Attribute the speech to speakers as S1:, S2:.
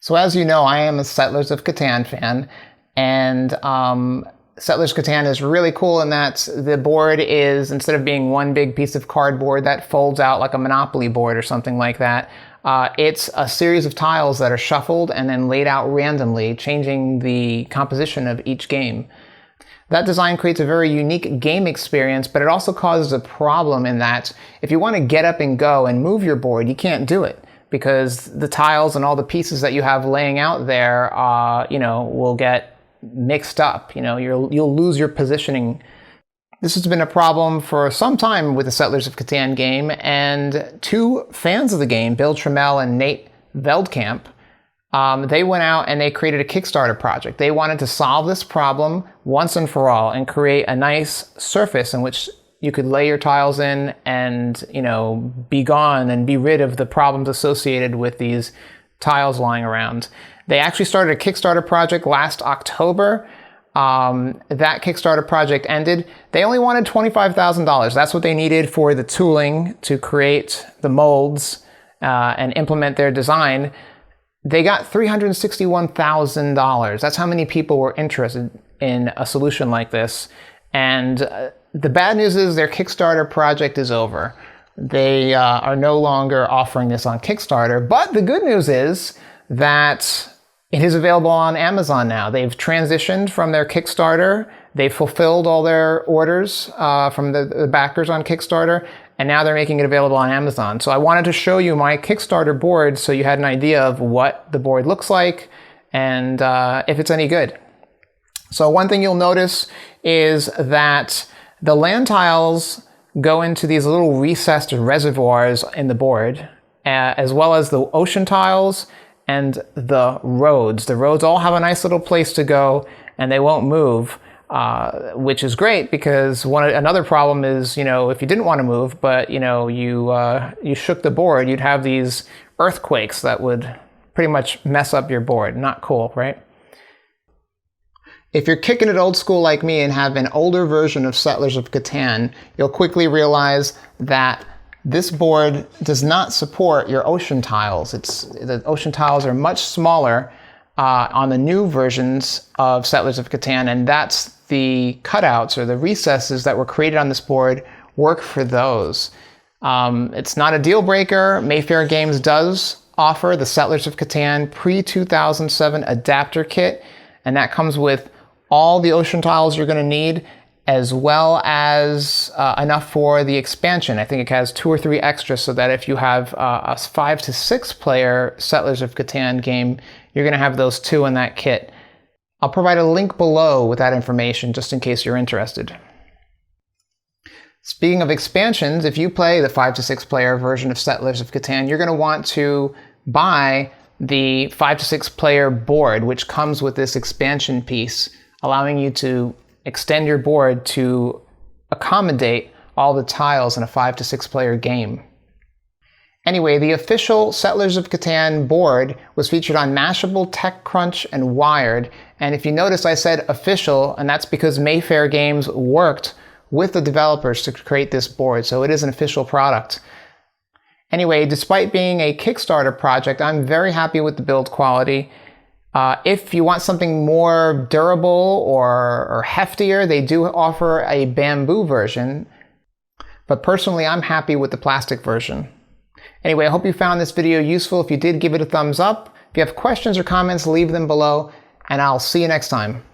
S1: So as you know, I am a Settlers of Catan fan, and Settlers of Catan is really cool in that the board is, instead of being one big piece of cardboard that folds out like a Monopoly board or something like that, it's a series of tiles that are shuffled and then laid out randomly, changing the composition of each game. That design creates a very unique game experience, but it also causes a problem in that if you want to get up and go and move your board, you can't do it, because the tiles and all the pieces that you have laying out there, will get mixed up. You'll lose your positioning. This has been a problem for some time with the Settlers of Catan game, and two fans of the game, Bill Trammell and Nate Veldkamp, they went out and they created a Kickstarter project. They wanted to solve this problem once and for all and create a nice surface in which you could lay your tiles in and, be gone and be rid of the problems associated with these tiles lying around. They actually started a Kickstarter project last October. That Kickstarter project ended. They only wanted $25,000. That's what they needed for the tooling to create the molds and implement their design. They got $361,000. That's how many people were interested in a solution like this. And the bad news is their Kickstarter project is over. They are no longer offering this on Kickstarter. But the good news is that it is available on Amazon now. They've transitioned from their Kickstarter. They've fulfilled all their orders from the backers on Kickstarter, and now they're making it available on Amazon. So I wanted to show you my Kickstarter board so you had an idea of what the board looks like and if it's any good. So one thing you'll notice is that the land tiles go into these little recessed reservoirs in the board, as well as the ocean tiles and the roads. The roads all have a nice little place to go and they won't move, which is great, because another problem is, if you didn't want to move, but you shook the board, you'd have these earthquakes that would pretty much mess up your board. Not cool, right? If you're kicking it old school like me and have an older version of Settlers of Catan, you'll quickly realize that this board does not support your ocean tiles. The ocean tiles are much smaller on the new versions of Settlers of Catan, and that's the cutouts or the recesses that were created on this board work for those. It's not a deal breaker. Mayfair Games does offer the Settlers of Catan pre-2007 adapter kit, and that comes with all the ocean tiles you're going to need, as well as enough for the expansion. I think it has 2 or 3 extras, so that if you have a 5 to 6 player Settlers of Catan game, you're going to have those 2 in that kit. I'll provide a link below with that information just in case you're interested. Speaking of expansions, if you play the 5 to 6 player version of Settlers of Catan, you're going to want to buy the 5 to 6 player board, which comes with this expansion piece, allowing you to extend your board to accommodate all the tiles in a 5 to 6 player game. Anyway, the official Settlers of Catan board was featured on Mashable, TechCrunch, and Wired. And if you notice, I said official, and that's because Mayfair Games worked with the developers to create this board, so it is an official product. Anyway, despite being a Kickstarter project, I'm very happy with the build quality. If you want something more durable or heftier, they do offer a bamboo version. But personally, I'm happy with the plastic version. Anyway, I hope you found this video useful. If you did, give it a thumbs up. If you have questions or comments, leave them below, and I'll see you next time.